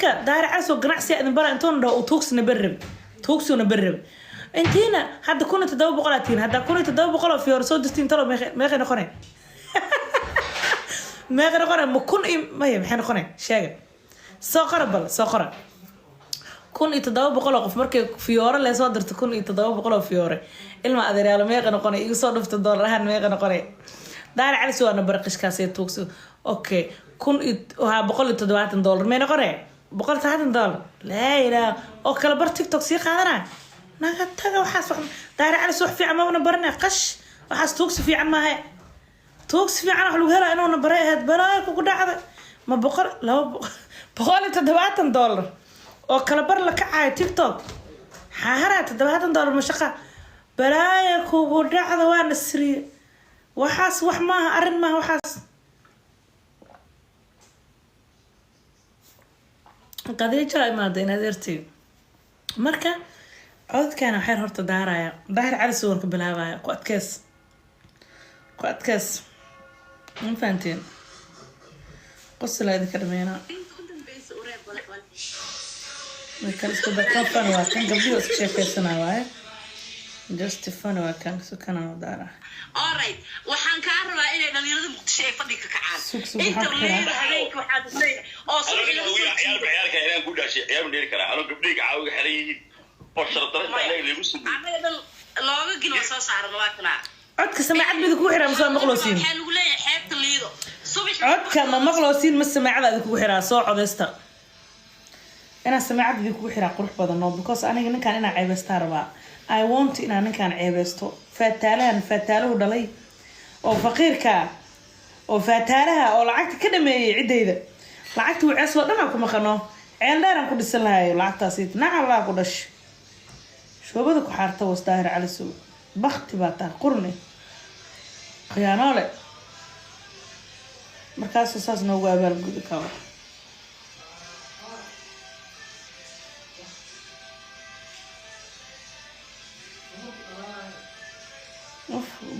marka daara casoo ganacsi idin bara intoon dhaho tuugsina berrib intiina hadda 1700 atiin hadda 1700 fiyor soo distiin talo meeqay noqonay meeqay noqonay ma kun maya maxay noqonay sheega soo qora 1700 qof markay fiyoore la soo dirto 1700 fiyoore ilma adeerayaal meeqay noqonay igu soo dhufto dollar ahaan meeqay noqonay daara casoo ana barqishkaas ee tuugso okay $170 ما نقرأ $170 لا إله أو كلا بر تيك توك سيق هذا نقطة وحاس داير على سوح في عمانا برنا قش وحاس توكس في عمها توكس في عنا حلو هلا إنه نبرأ هاد براك وكل هذا ما بقر لو $170 أو كلا بر لك على تيك توك حهرة $170 مشقة براك وكل هذا وين السرير وحاس وحماها أرن ما وحاس قدري جاي ما دينا درتي مركا عود كان حير هرت دارايا ظهر على صورك بلاوايا قوات كاس من فانتين قص لا ذكر مينا كان كده كفن وكان قبل وسكشي في سنة واي جست فن وكان سكان دارا alright waxaan ka rabaa inay dhalinyarada muqdisho ay fadhiga ka kacaan inta leeyahay habeenkii waxaad leeyahay oo ciyaarka inaan ku dhaashay ciyaar dheer kara aniga gabdhiga caawiga xiran yihiin oo shartara inay leeyahay soo anaga looga gino soo saaran waa kana codka samaacad mid ku xiraa ma maqloosiin waxaan ugu leeyahay xeebta liido codka ma maqloosiin ma samaacada ku xiraa soo codeysta ina samaacada ku xiraa qurux badan no because aniga ninkan ina ceebeysta rabaa I want in ninkan ceebeysto fataalahu dhalay oo faqiirka oo fataalaha oo lacagta ka dhameeyay cidayda lacagta uu ceesoo dhama ku maqano ceel dheeran ku dhisan lahayo lacagtaasi nacal la ku dhash shoobada ku xaarta was daahir cali soo baqti baata qurne khiyaanole markaas saas noogu abaal gudi ka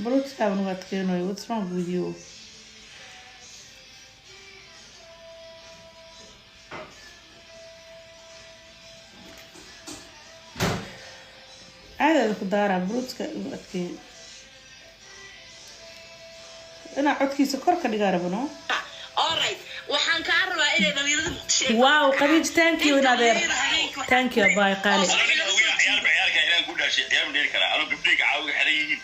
Brooks haven't got to know what's wrong with you. هذا الخضار Brooks كأنه أنا عدكي سكر كدي قاربنا. alright waxaan ka rabaa inay dhalinyarada muqdisho wow qabiij thank you nader thank you bye qaali ciyaarka inaan ku dhaashay ciyaar dheer kara aniga gabdhiga caawiga xiran yihiin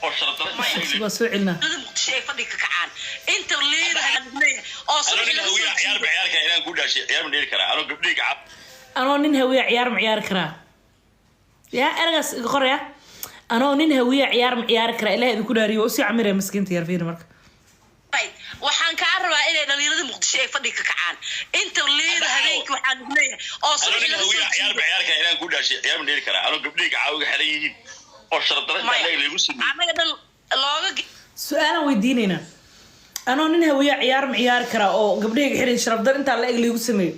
oo suucilna muqdisho ay fadhiga ka kacaan inta leeyahay oo ciyaarka inaan ku dhaashay ciyaar dheer kara aniga gabdhiga anoo nin hawiya ciyaar ma ciyaar kara ya ergas qoraya anoo nin hawiya ciyaar ma ciyaar kara ilaahay ku dhaariyo oo si camire miskiinta yar fiir marka waxaan ka rabaa inay dhalinyarada muqdisho ay fadhiga ka kacaan inta leeyahay habeenkii waxaan ugu leeyahay oo ciyaarka inaan ku dhaashay ciyaar dheer kara aniga gabdhiga caawiga xiran yihiin oo shartara inay leeyahay soo anaga looga su'aal weydiinayna anoo nin hawiya ciyaar ma ciyaar kara oo gabdhiga xiran sharaf dar inta la egligu sameeyo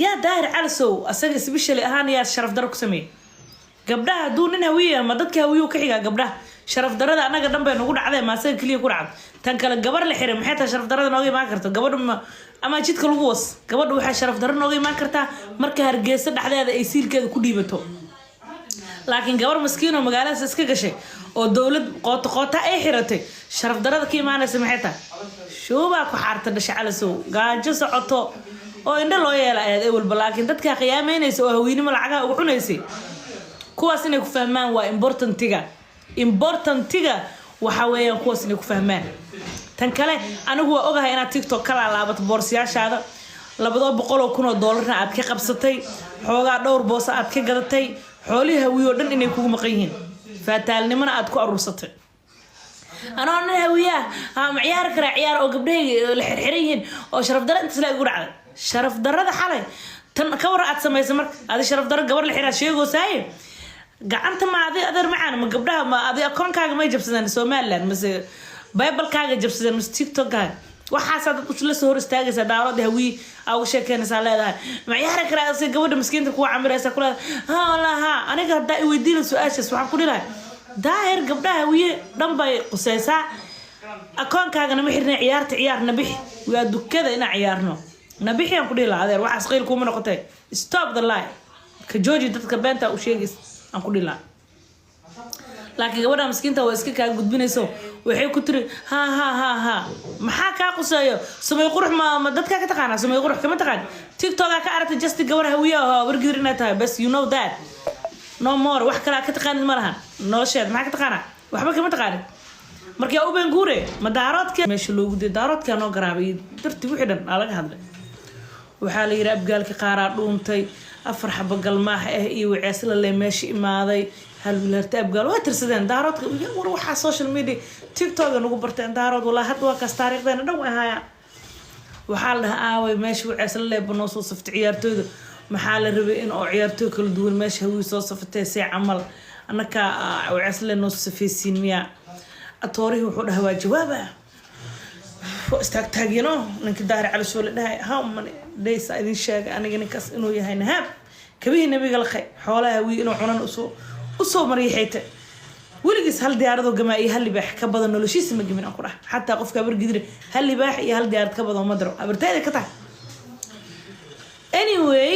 ya daahir calasow asaga especially ahaan yaa sharaf dar ku sameeyo gabdhaha duu nin hawiya ma dadka hawiyo ka xiga gabdhaha sharaf darada anaga dhanbay nagu dhacday ma asaga kaliya ku dhacday tan kale gabar la xiray maxay tahay sharaf darada nooga imaan karto gabadhu ama jidka lagu was gabadhu waxay sharaf darada nooga imaan kartaa marka hargeysa dhaxdeeda ay siilkeeda ku dhiibato laakiin gabar maskiin oo magaalada iska gashay oo dawlad qoota ay xiratay sharaf darada ka imaanaysa maxay tahay shooba ku xaarta dhashay calasow gaajo socoto oo indha loo yeelay ay walba laakiin dadka qiyaameynaysa oo haweenimo lacagaha ugu cunaysay kuwaas inay ku fahmaan waa importantiga waxa weeyaan kuwaas inay ku fahmaan tan kale anigu waa ogahay inaad TikTok kala laabato boorsiyaashaada $200,000 aad ka qabsatay xoogaa dhowr boos aad ka gadatay xoolihi hawiyo dhan inay kugu maqan yihiin fataalnimana aad ku aruursatay anoo nin hawiya ma ciyaar kara ciyaar oo gabdhaha la xirxiran oo sharaf darada inta isla ugu dhacday sharaf darada xalay tan ka war aad sameysay marka aad sharaf darada gabar la xiraa sheego saay gacanta ma adeer macaan ma gabdhaha ma akoonkaaga may jabsadeen Soomaaliland mise Bible-kaaga jabsadeen mise TikTok-kaaga waxaas dad isla soo hor istaagaysa daarada hawi aw sheekeynaysa leedahay ma ciyaar kara si gabadha miskiinta ku camiraysa kula ha aniga hadda i weydiin su'aashaas waxaan ku dhilahay daahir gabdhaha hawi dhan bay qusaysaa akoonkaaga ma xirnay ciyaarna bixi waa dukada ina ciyaarno nabixi aan ku dhihi lahaa adeer waxaas qiil kuma noqotay stop the lie ka jooji dadka beenta u sheegays aan ku dhihi lahaa laakiin gabadha miskiinta waa iska kaa gudbinayso waxay ku tiri ha maxaa kaa quseeyo samay qurux ma dadka ka taqaana samay qurux kama taqaan tiktok ka aragtay just gabar hawiya oo wargidir inay tahay bas you know that no more wax kale ka taqaanid ma lahan nolosheed maxaa ka taqaana waxba kama taqaanid markii u been guure madaaroodka meesha loogu diiday daaroodka noo garaabay darti wixii dhan laga hadlay waxaa la yiri abgaalka qaaraa dhuuntay afar xabo galmaax iyo wiceesla le meesha imaaday hal wiilarta abgaal waa tirsadeen daaroodka war waxa social media tiktok nagu barteen daarood walaa had waa kaas taariikhdeena dhan way hayaan waxaa la aaway meesha wiceesla le banoo soo saftay ciyaartooyda maxaa la rabay in oo ciyaartooy kala duwan meesha hawi soo saftay si camal anaka wiceesla noo safaysiin miya atoorihi wuxuu dhahay waa jawaaba istaagtaagino ninka daahir cali soo la dhahay how many days idin sheegay aniga ninkaas inuu yahay nahaab kabihi nabiga la qay xoolaha wii inuu cunan usoo mariixayta weligiis hal diyaaradoo gamaa iyo hal libaax ka badan noloshiisa ma gamin aan ku dhahay xataa qofka abargidir hal libaax iyo hal diyaarad ka badan ma daro abartayda ka tahay anyway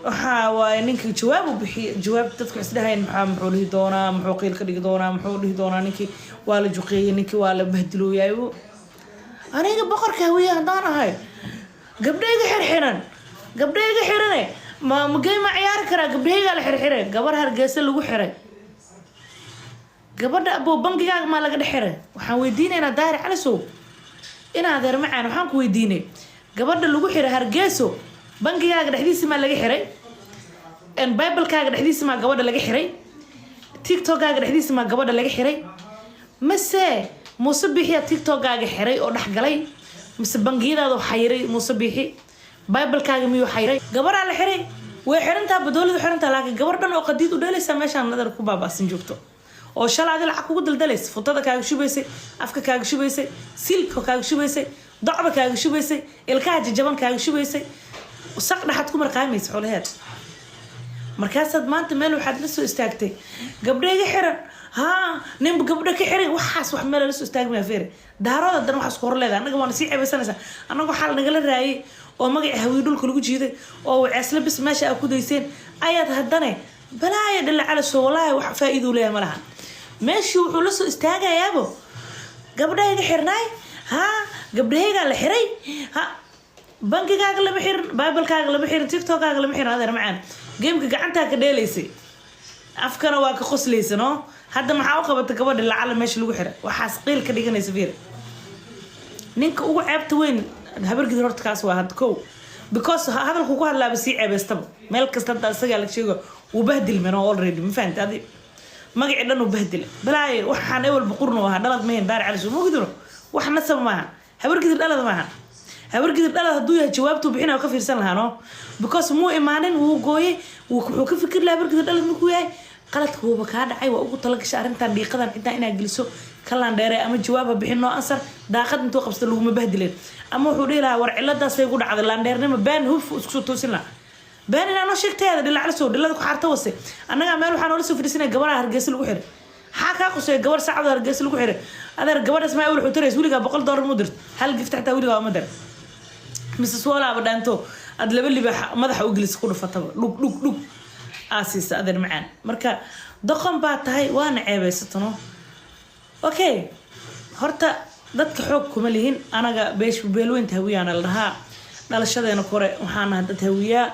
waxaa waaye ninka jawaab u bixiya jawaab dadku isdhahayn muxuu dhihi doonaa muxuu qiil ka dhigi doonaa muxuu dhihi doonaa ninkii waa la juqeeyey ninkii waa la bahdilooyay aniga boqorka hawiye haddaan ahay gabdhayga xirxirane ma magey ma ciyaari karaa gabdhaygaa la xirxiray gabar hargeysa lagu xiray gabadha aboo bangigaaga maa laga dhex xiray waxaan weydiinaynaa daahir calisow inaa adeer macaan waxaan ku weydiinay gabadha lagu xiray hargeyso bangigaaga dhexdiisa maa laga xiray biblekaaga dhexdiisa maa gabadha laga xiray tiktokaaga dhexdiisa maa gabadha laga xiray mase muuse bixiya tiktokaaga xiray oo dhexgalay mise bangiyadaada xayiray muuse bixi biblekaaga miyuu xayiray gabaraa la xiray way xirantaa badowladu xirantaa laakiin gabar dhan oo qadiid u dheelaysa meeshaan nadar ku baabaasin joogto oo shalaadi lacag kugu daldalaysa futada kaaga shubaysay afka kaaga shubaysay silka kaaga shubaysay docba kaaga shubaysay ilkaha jajaban kaaga shubaysay saq dhaxad ku marqaamaysa xoolaheed markaasaad maanta meel waxaad la soo istaagtay gabdhayga xiran ninba gabdho ka xiray waxaas wax meel la soo istaagmaya feere daarooda dan waxaas ku hor leedahay annaga waana sii ceebaysanaysaa annaga waxaa nagala raayay oo magaci hawiye dhulka lagu jiiday oo waceesla bis meesha aa ku dayseen ayaad haddane balaaya dhalla calaso walaahi wax faa'iido leeyahay ma laha meeshii wuxuu la soo istaagayaabo gabdhayga xirnaay gabdhaygaa la xiray bangigaaga lama xirin biblekaaga lama xirin tiktokaaga lama xirin adeer macaan geemka gacantaa ka dheelaysay afkana waa ka qoslaysa no hadda maxaa u qabata gabadha lacala meesha lagu xiray waxaas qiil ka dhiganaysa fiir ninka ugu ceebta weyn habargid horta kaas waa had kow because hadalku ku hadlaaba sii ceebaystaba meel kasta hadda isagaa la sheego wuu bahdilmano already ma fahamta adi magacii dhan uu bahdila balaaye waxaan ewalba qurnu ahaa dhalad mahayn daari caliso mogidino wax nasab maaha habargidir dhalad maaha habargidir dhalad hadduu yahay jawaabtuu bixinaa ka fiirsan lahaa no because muu imaanin wuu gooyey wuxuu ka fikir lahaa habargidir dhalad markuu yahay qaladka wuuba kaa dhacay waa ugu talagashay arrintan dhiiqadan ciddaa inaa geliso kalaan dheere ama jawaab ha bixin noo ansar daaqad intuu qabsata laguma bahdileen ama wuxuu dhihi lahaa war ciladaasay gu dhacday laandheernima baan huf isku soo toosin lahaa baan inaa noo sheegtayaada dhilacla soo dhilada ku xaarta wase annagaa meel waxaa noola soo fadhiisanaya gabaraha hargeysa lagu xiray maxaa kaa qusaya gabar saacadoo hargeysa lagu xiray adeer gabadhaas maa awel xutarays weligaa $100 mu dirto hal gift xataa weligaa ma dir mrs walaaba dhaanto aad laba libaax madaxa u gelisa ku dhufataba dhug aasiisa adeer macaan marka doqon baa tahay waana ceebaysatano okay horta dadka xoog kuma lihin anaga beelweynta hawiyaana la dhahaa dhalashadeena kore waxaan nahay dad hawiyaa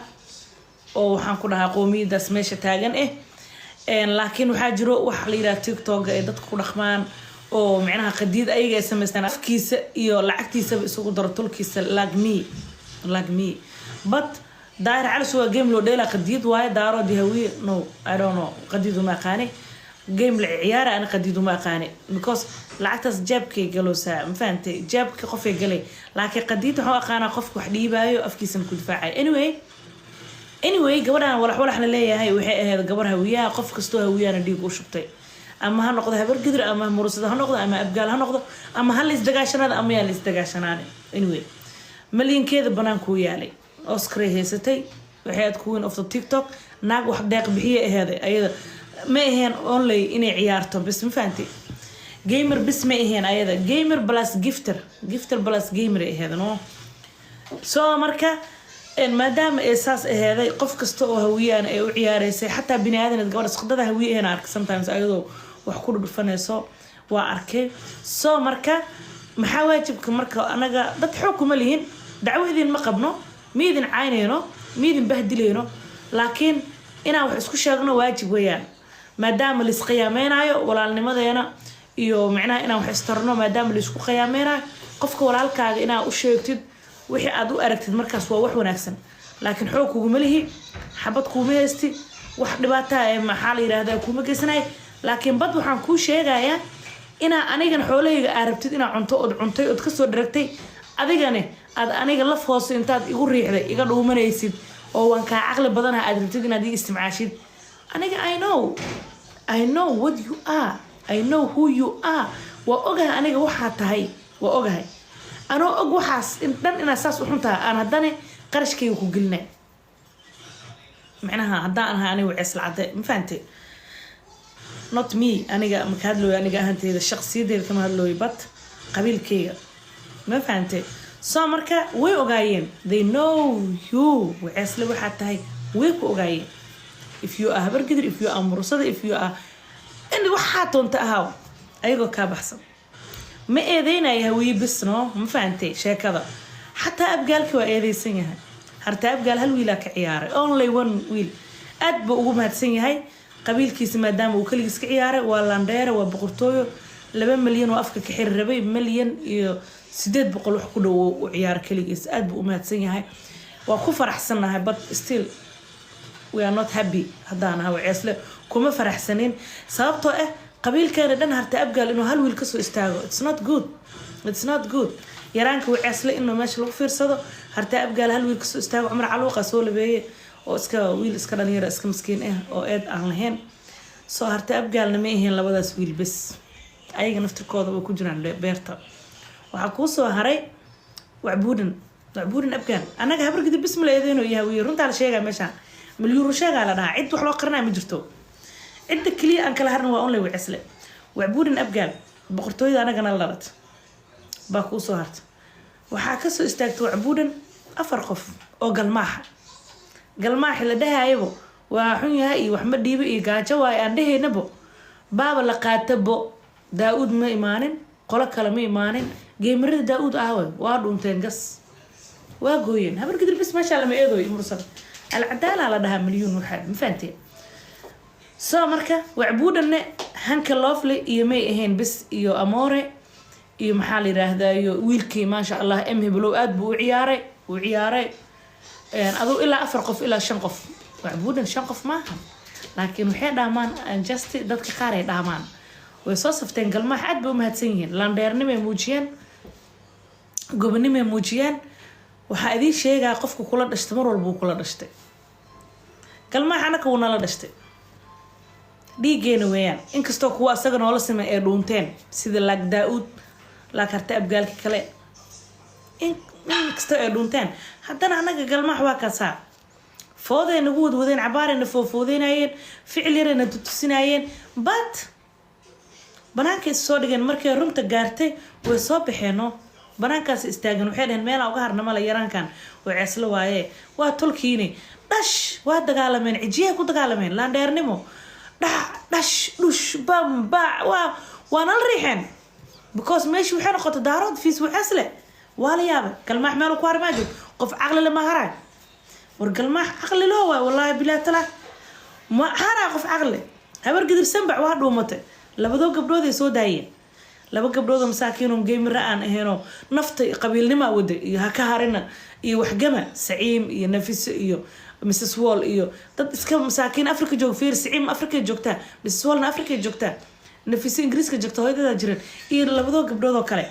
oo waxaan ku dhahaa qoomiyadaas meesha taagan laakiin waxaa jiro waxa la yidhaha tiktok ay dadka ku dhaqmaan oo micnaha qadiid ayaga ay samaystaan afkiisa iyo lacagtiisaba isugu daro tulkiisa like me but daahir cali waa game loo dheelaa qadiid waaye daaro di hawiye no I don't know qadiid uma aqaani game la ciyaara ana qadiid uma aqaani because lacagtaas jeebkay galoosaa ma fahantay jeebka qofay galay laakiin qadiid waxaa aqaana qofku wax dhiibaayo afkiisana ku difaacay anyway gabadhan walaxna leeyahay waxay ahayd gabar hawiyaha qof kastoo hawiyana dhiig u shubtay ama ha noqdo habargidir ama murusada ha noqdo ama abgaal ha noqdo ama ha la isdagaashanaada ama yaa la isdagaashanaane anyway malyankeeda banaanku yaalay Oscar haysatay waxay aad queen of the TikTok naag wax deeq bixiye aheeday ayada ma ahayn only inay ciyaarto bas ma fahanti gamer bas ma ahayn ayada gamer plus gifter plus gamer aheeday no soo marka maadaama ay saas aheeday qof kasta oo hawiyaan ay u ciyaareysay xataa bini aadan gabadha saqdada hawiyaheena arka sometimes ayadoo wax ku dhufanayso waa arkay soo marka maxaa waajibka marka anaga dad xoog kuma lihin dacwo idin ma qabno miidin caynayno miidin bahdilayno laakiin inaan wax isku sheegno waajib weeyaan maadaama la isqiyaameynaayo walaalnimadeena iyo macnaha inaan wax istarno maadaama la isku qiyaameynaayo qofka walaalkaaga inaa u sheegtid wixii aad u aragtid markaas waa wax wanaagsan laakiin xoog kuguma lihi xabad kuma haysti wax dhibaato ah maxaa la yiraahdaa kuma geysanay laakiin bad waxaan kuu sheegayaa inaa anigan xoolahayga arabtid inaa cunto od cuntay od kasoo dharagtay adigane aad aniga laf hoose intaad igu riixday iga dhuumanaysid oo waan kaa caqli badanaha aad rabtid inaad ii isticmaashid aniga I know what you are I know who you are waa ogahay aniga waxaa tahay waa ogahay anoo og waxaas dhan inaad saas u xuntaha aan haddana qarashkayga ku gelinay macnaha haddaan ahay aniga wacees lacade ma fahantay not me aniga ma ka hadlooyo aniga ahaanteyda shaqsiyadeeda kama hadlooyo but qabiilkayga ma fahantay soo marka way ogaayeen they know you waceesle waxaa tahay way ku ogaayeen if you are habargidir if you are murusada if you are in waxaa doonta ahaaw ayagoo kaa baxsan ma eedeynaya hawiye bisno ma fahantay sheekada xataa abgaalkii waa eedeysan yahay harta abgaal hal wiilaa ka ciyaaray only one wiil aad buu ugu mahadsan yahay qabiilkiisa maadaama uu kaligiis ka ciyaaray waa landheere waa boqortooyo 2 milyan oo afka ka xir rabay milyan iyo 800 wax ku dhow u ciyaar kaligiis aad buu u mahadsan yahay waa ku faraxsanahay but still we are not happy haddaan ahay waceesle kuma faraxsanin sababtoo ah qabiilkeena dhan harta abgaal inuu hal wiil kasoo istaago it's not good yaraanka waceesle inuu meesha lagu fiirsado harta abgaal hal wiil kasoo istaago cumar caluuqa soo labeeye oo iska wiil iska dhalinyaro iska miskiin ah oo eed aan lahayn soo harta abgaalna ma ahayn labadaas wiil bas ayaga naftirkooda way ku jiraan beerta waxaa kuu soo haray wacbuudan abgaal anaga habargida bis ma leedeeno yahay wiil runtaa la sheegaa meeshaan مليون شغال أنا عد وحلا قرنا مجرتو عد كلي أنك لهرن وأونلي وعسله وعبودن أبقال بقرتوي أنا جنا لرت باكو صهرت وحاكسو استاكتو عبودن أفرقف أو قلماح لدها أيوه وحني هاي وحمد ديبي جاجوا عنده نبو بابا لقاتبو داود ما إيمانين قلا كلام إيمانين جيمر داود أهوى وادون تنقص واقوين هبر قدر بس ما شاء الله ما يدو يمرسل العدالة على ده مليون واحد مفهمتي سو مركا وعبودنا هنك لوفلي يمي هين بس يو أموري يو محالي رهدا يو ويلكي ما شاء الله أمي بلو أدبو وعياري يعني أدو إلا أفرقف إلا شنقف وعبودن شنقف معهم لكن وحي دامان أنجستي دادك قاري دامان ويصوصفتين قال ما حد بو مهتسيين لانديرني موجيان قبني موجيان waxaa idin sheegaa qofku kula dhashtay mar walba uu kula dhashtay kalmaha anaka uu nala dhashtay dhiigeena weeyaan inkastoo kuwa asaga noola samay ee dhuunteen sida laag daa'uud laag harta abgaalki kale inkastoo ee dhuunteen haddana anaga galmaha waa kaasaa fooday nagu wadwadeen cabaarayna foofoodeynayeen ficil yarayna tutusinaayeen but banaanka is soo dhigeen markay runta gaartay way soo baxeenoo banaankaas istaagan waxay dhaheen meelaa uga harnama la yaraankan way ceesla waaye waa tolkiini dhash waa dagaalameen cijiyaha ku dagaalameen laandheernimo dhash dhush bam baac waa nala riixeen because meeshii waxay noqotay daarood fiis waceesle waa la yaabay galmaax meel ku harmaa joog qof caqli lama haraay war galmaax caqli loo waay wallaahi bilaa talaa ma haraa qof caqli habar gidir sanbac waa dhuumatay labadoo gabdhood ay soo daayeen laba gabdhood masaakiin gamer aan aheeno nafta qabiilnimo wada iyo haka harina iyo waxgama saciim iyo nafis iyo Mrs Wall iyo dad iska masaakiin Afrika joog fiir saciim Afrika joogta Mrs Wallna Afrika joogta nafis Ingiriiska joogta hooyada jiran iyo labadoo gabdhood oo kale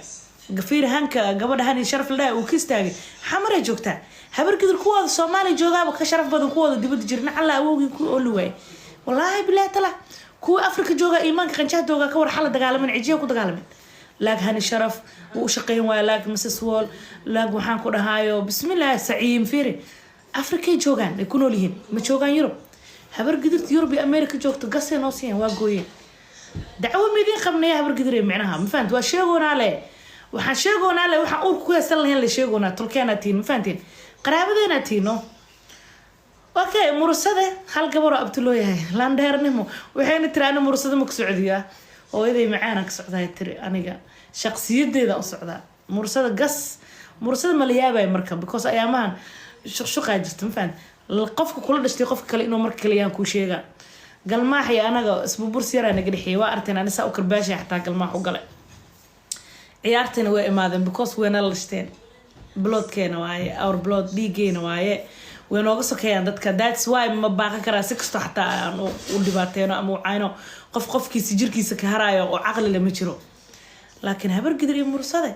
gafiir hanka gabadhahan sharaf leeyahay uu ka istaagay xamar joogta habar gidir kuwada Soomaali joogaaba ka sharaf badan kuwada dibadda jirna alla awowgii ku ooluway wallahi bilaa tala kuwa Afrika jooga iimaanka qanjahadooga ka war xal dagaalaman cijiyo ku dagaalaman laag hani sharaf uu shaqeyn waa laag Mrs Wall laag waxaan ku dhahaayo bismillaah saciim fiiri Afrika joogan ay ku nool yihiin ma joogan Yurub habar gidirta Yurub iyo America joogto gasay noo siiyeen waa gooyeen dacwo midin qabnay habar gidir macnaha ma fahantu waa sheegoona le waxaan sheegoonaa le waxaan uurka ku heesan lahayn la sheegoonaa tolkeenaa tihiin ma fahantiin qaraabadeena tihiino okay mursade hal gabar oo abtuloo yahay landheernimo waxayna tiri ana mursade ma ku socdiyaa hooyaday macaan ka socdaa tiri aniga shaqsiyadeeda u socdaa mursada gas mursada ma la yaabay marka because ayaamahan shuqshuqaa jirta ma fahantiin qofka kula dhashtay qofka kale inuu marka kale yaan ku sheegaa galmaax iyo anaga isbubursi yaraa naga dhexeeyay waa arteen ani saa u karbaashay xataa galmaax u galay ciyaartayna way imaadeen because wayna la dhashteen bloodkeena waaye our blood dhiigeena waaye way nooga sokeeyaan dadka that's why ma baaqan karaa si kastoo xataa aan u dhibaateeno ama u cayno qofkiisa jirkiisa ka haraayo oo caqli lama jiro laakiin habar gidir iyo mursade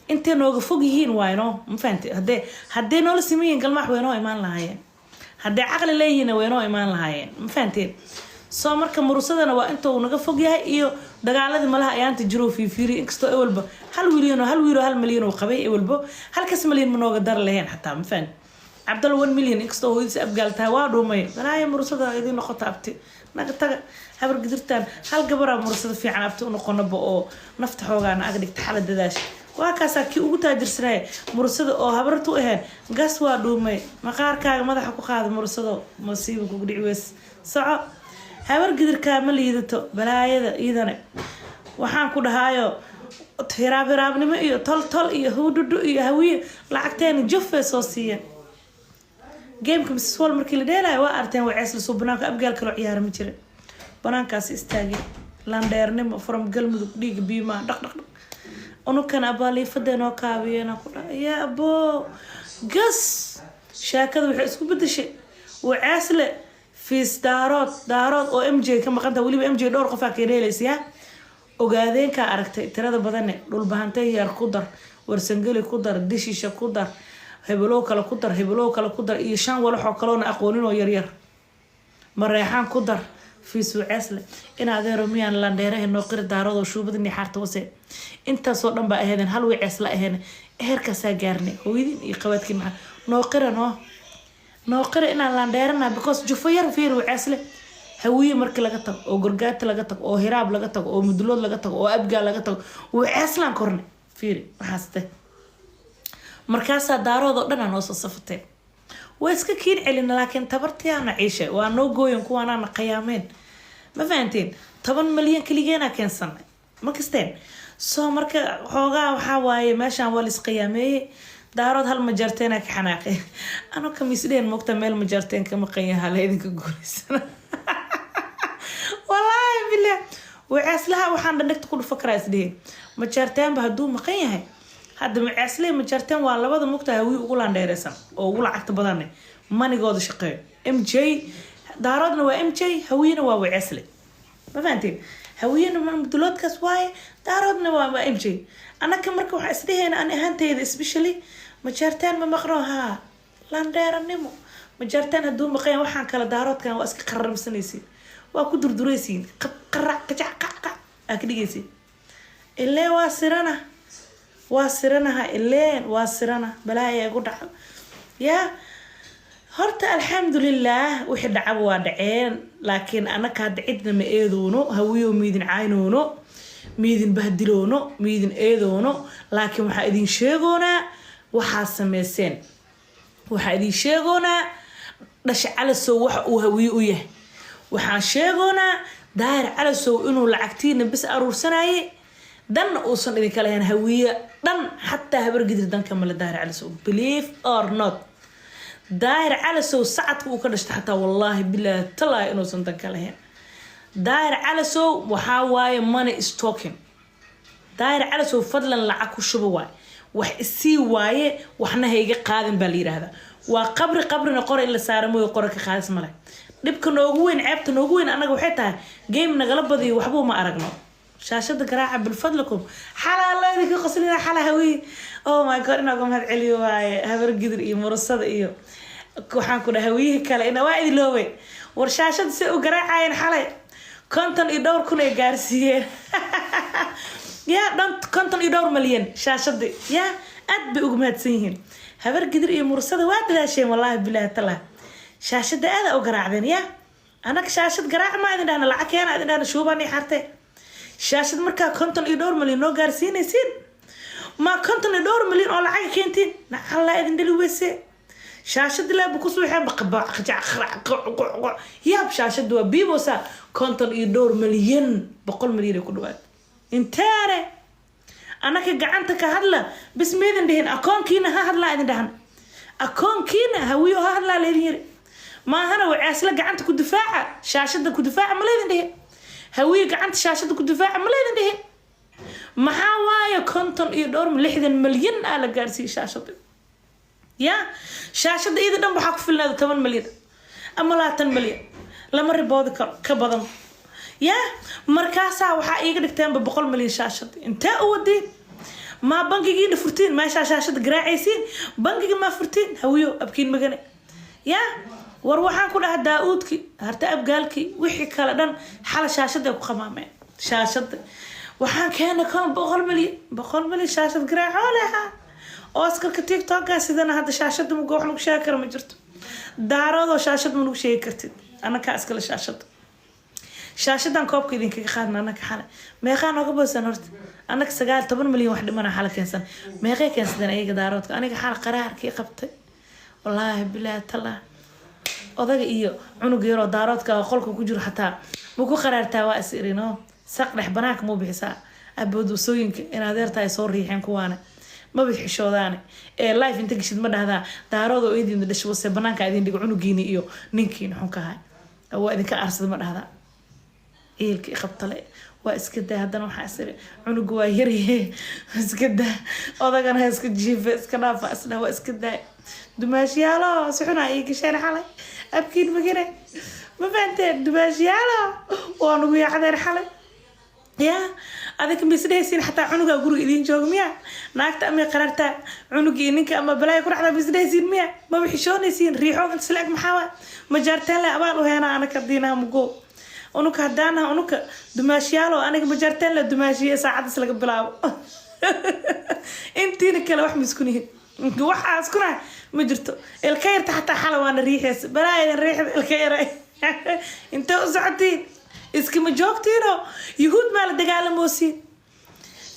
intay nooga fog yihiin waayno ma fahanti haddee noola simayiin galmaax waynoo imaan lahaayeen haddii caqli leeyihiin waynoo imaan lahaayeen ma fahanteen soo marka mursadana waa inta uu naga fog yahay iyo dagaaladii malaha ayaanta jiro fiifiiri inkastoo ewalba hal wiilo hal milyan uu qabay ewalbo halkas milyan ma nooga dar lahayn xataa ma fahan cabdal 1 milyan inkastoo hooyadiisa abgaal tahay waa dhuumay balaayo mursada idin noqota abti naga taga habar gidirtaan hal gabaraa mursada fiican abti u noqonaba oo nafta xoogaana aga dhigta xaladadaasha waa kaasaa kii ugu taajirsanaya mursada oo habartu ahayn gas waa dhuumay maqaarkaaga madaxa ku qaada mursado masiiba kugu dhici weys soco habar gidirkaa ma liidato balaayada iidane waxaan ku dhahaayo hiraabnimo iyo tol iyo hududhu iyo hawiye lacagteena jufay soo siiyeen gameka Mrs. Wall markii la dheelayo waa arteen waceys la soo banaanka abgaal kale ciyaar ma jirin banaankaas istaagay landheernimo from galmudug dhiig biima dhaq unukan abaaliifadeenoo kaabiyeen ku dhahay yaa abo gas shaakada waxay isku bedeshay waceysle fiis daarood oo MJ ka maqanta waliba MJ dhowr qof ka dheelaysiya ogaadeen ka aragtay tirada badan dhulbahantay yar ku dar warsangeli ku dar dishisha ku dar hebelo kale ku dar iyo shan walaxo kaloona aqoonin oo yar mareexaan ku dar fiis waceysle in adeero miyaan landheeraha noo qiri daarood oo shuubadni xarta wase intaasoo dhan baa ahaydeen hal waceys la ahayn heerkaasaa gaarnay hooyadin iyo qabaadkii maxaa noo qira inaan landheerana because jufo yar fiir waceysle hawiye markii laga tago oo gorgaata laga tago oo hiraab laga tago oo mudulood laga tago oo abgaal laga tago waceyslaan kornay fiiri waxaaste markaasaa daarood oo dhan aan noo soo safatay waa iska kiin celina laakiin tabartiyaana ciishay waa noo gooyan kuwaanaana qayaameen ma fahanteen 10 milyan keligeena keensanay ma kasteen soo marka xoogaa waxaa waaye meeshaan waa lis qiyaameeyey daarood hal majarteena ka xanaaqay anoo kamiisdheen moogta meel majarteen ka maqan yahaa la idinka guulaysana wallaahi billah waceyslaha waxaan dhandhagta ku dhufa karaa isdhihin majarteenba hadduu maqan yahay hadda maceysle majarteen waa labada mugta hawiye ugu landheereysan oo ugu lacagta badan manigooda shaqeeyo MJ daaroodna waa MJ hawiyena waa waceysle ma fahanteen hawiyena ma muduloodkaas waaye daaroodna waa MJ anaka marka waxa isdheheena aan ahaantayda especially majarteen ma maqno haa landheeranimo majarteen hadduu maqan waxaan kala daaroodkan waa iska qarramsanaysiin waa ku durduraysiin qarac qajac qac ka dhigaysiin illee waa siranaha ileen waa sirana balaaya igu dhaco yaa horta alxamdulillaah wixii dhacaba waa dhaceen laakiin anaka hadda cidna ma eedoono hawiyo miidin caynoono miidin bahdiloono miidin eedoono laakiin waxaa idin sheegoonaa waxaa sameyseen waxaa idin sheegoonaa dhasha calasow waxa uu hawiye u yahay waxaan sheegoonaa daahir calasow inuu lacagtiina bis aruursanayay dan uusan idinka lahayn hawiye dhan xataa habar gidir danka male daahir calasow believe or not daahir calasow sacadka uu ka dhashta xataa wallaahi bilaahi talaahi inuusan danka lahayn daahir calasow waxaa waaye money is talking daahir calasow fadlan lacag ku shubo waaye wax isii waaye waxna hayga qaadin baa la yidhaahdaa waa qabrina qora in la saara mooyo qora ka qaadis male dhibka noogu weyn ceebta noogu weyn annaga waxay tahay game nagala badiyo waxbuu ma aragno shaashada garaaca bilfadlakum xalaa idinka qoslina xalaa hawiye oh my god inaa gomahad celiyo waaye habar gidir iyo mursada iyo waxaan ku dhahay hawiyihi kale ina waa idin loobay war shaashada si u garaacayeen xalay 52,000 ay gaarsiiyeen yaa dhan 52 milyan shaashada yaa aad bay ugu mahadsan yihiin habar gidir iyo mursada waa dadaasheen wallaahi bilaahi talaa shaashada aad u garaacdeen yaa anaga shaashad garaac ma idin dhahna lacag keena idin dhahna shuubani xarte shaashad markaa 52 milyan noo gaarsiinaysiin ما كنت ندور مليون ولا حاجة كنتين نحلا إذن دلو بس شاشة لا بكسو يحب بقبع خجع يا بشاشة دوا بيبوسا كنت يدور مليون بقول مليون كل وقت انتاري أنا كجعنتك هلا بس ميدن دهن أكون كينا هلا إذن دهن أكون كينا هويو هلا ليري ما هنا وعسلا جعنتك الدفاع شاشة كدفاع مليون دهن هويو جعنت شاشة كدفاع مليون دهن maxaa waaye 50 iyo dhowr 60 milyan aa la gaarsiiyay shaashada ya shaashada iyada dhan waxa ku filnaada 10 milyan ama 20 milyan lama riboodi karo ka badan ya markaas waxa iiga dhigteen 100 milyan shaashada inta u wadeen ma bangigiina furtiin meesha shaashada garaacaysiin bangiga ma furtiin hawiyo abkiin magane ya war waxaan ku dhahay daawudki harta abgaalki wixii kala dhan xal shaashada ku qamaameen shaashada waxaan keena kan 100 milyan shaashad garaaco laha Oscar-ka TikTok-ka sidana hadda shaashada ma wax lagu sheegi karo ma jirto daarado shaashad ma lagu sheegi kartid anaka iskala shaashadan koobka idinka qaadna anaka xal meeqa nooga boosan horta anaka 19 milyan wax dhimana xal keensan meeqa keensan ayaga daaroodka aniga xal qaraarkii qabtay wallahi bilaa tala odaga iyo cunug yaro daaroodka qolka ku jiro xataa ma ku qaraartaa waa isirino saqdhex banaanka muu bixisaa aboodusooyinka in adeertaay soo riixeen kuwaana ma bixishoodaan ee live inta gashid ma dhahdaa daarooda oo idin dhasho wase banaanka idin dhigo cunugiina iyo ninkiina xun ka hay waa idinka arsad ma dhahdaa eelkii qabtale waa iska daa haddana waxaa isiri cunugu waa yaryahe iska daa odagana ha iska jiifa iska dhaafa isna waa iska daa dumaashiyaalo suxunaa ii gasheen xalay abkiin magane ma fahanteen dumaashiyaalo waa nugu yaacdeen xalay يا هذاك بيسديسين حتى عنقه قرو إدين جوج ميا ناكت أمي قررتها عنقي إنك أما بلاي كل حدا بيسديسين ميا ما بيحشون يسين ريحون أنت سلك محاول ما جرتين لا أبالو هنا أنا كدينها مجو ونك هدانها ونك دماشيالو أنا كبجرتين لا دماشية ساعات سلك بلاو أنتي نكلا واحد مسكونين واحد أسكنها مجرتو الكير تحت حلوان الريح بلاي الريح الكير أنت أزعتين iskama joogtiino yahuud ma la dagaalamoosiin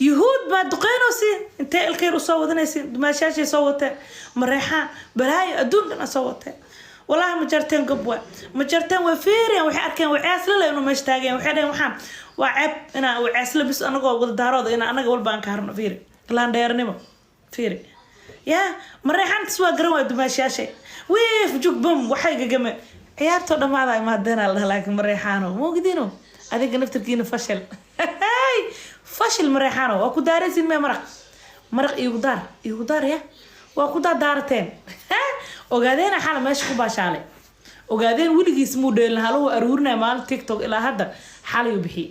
yahuud ba duqeynoosin intee ilkayr u soo wadanaysin dumaashaashay soo wateen mareexaan balaayo adduunkan soo wateen wallahi ma jarteen gobwa ma jarteen waa feereen waxay arkeen wacaasla la inuu meesh taageen waxay dhaheen waxaan waa ceeb inaa wacaasla bis anagoo wada daarooda inaa anaga walba aan ka harno feeri laan dheernimo feeri ya mareexaantas waa garan waa dumaashaashay wiif jug bum waxay gagame ciyaarto dhamaada ay maadana la laakiin mareexaano moogdino adiga naftirkiina fashil mareexaano waa ku daaraysin me maraq igu daar ya waa ku daarateen ogaadeen xal meesha ku baashaalay ogaadeen wiligiis muu dheelin halu aruurnaa maal TikTok ilaa hadda xalay u bixi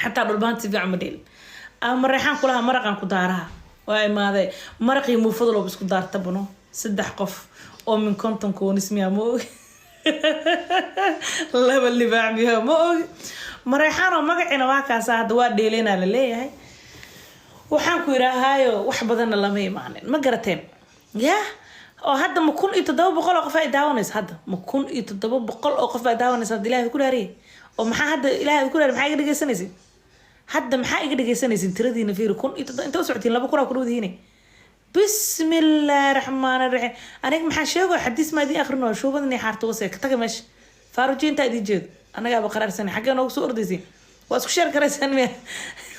hatta dhulbaanti fiican ma dheel mareexaan kulaha maraqan ku daaraha waa imaade maraqii muufadlo isku daarta bano 3 qof oo min konton koonismiya mo laba libaax biyo ma og mareexaan oo magacina waa kaas hadda waa dheelena la leeyahay waxaan ku iraahayo wax badan lama imaanin ma garateen ya oo hadda ma 1700 oo qof ay daawanayso hadda ma 1700 oo qof ay daawanayso hadda Ilaahay ku dhaariyay oo maxaa hadda Ilaahay ku dhaariyay maxay iga dhageysanaysid hadda maxaa iga dhageysanaysid tiradiina fiir 1700 inta u socotiin 2 kun ku dhawdiinay بسم الله الرحمن الرحيم أنا محن شيء حديث ما دي آخرنا شو بدني حارته وسيك تكمش فاروجين تأدي جد أنا جاب قرار سنة حاجة أنا وصور ديزين واسكو شر كرا سنة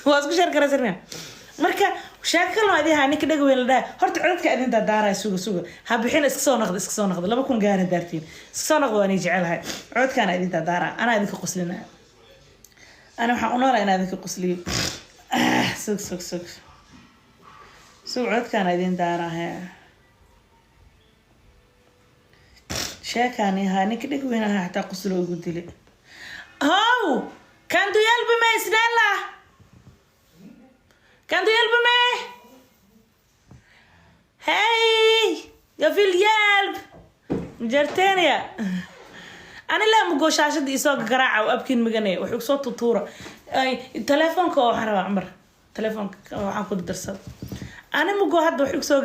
واسكو شر كرا سنة مركا شاكل ما دي هاني كده قوي لده هرت عرضك أدين ده دارا سوق هبحين اسكسون ناخذ لما بكون قاعد دارتين اسكسون ناخذ وأنا يجعلها عرض كان أدين ده دارا أنا أديك قصلنا أنا محقنورة أنا أديك قصلي سوق سوعد كان يدين دارها شاكاني هاني كده وينها حتى قصلوا قلت لي هاو كان يلب ما يسدلا كان يلب ما هاي يا في اليلب جرتينيا أنا لا مقول شاشة يسوق قراعة وأبكين مجني وحق صوت طورة تلفونك أو حرام عمر تلفونك أو عقد درسات أنا مقول هذا وحق سوق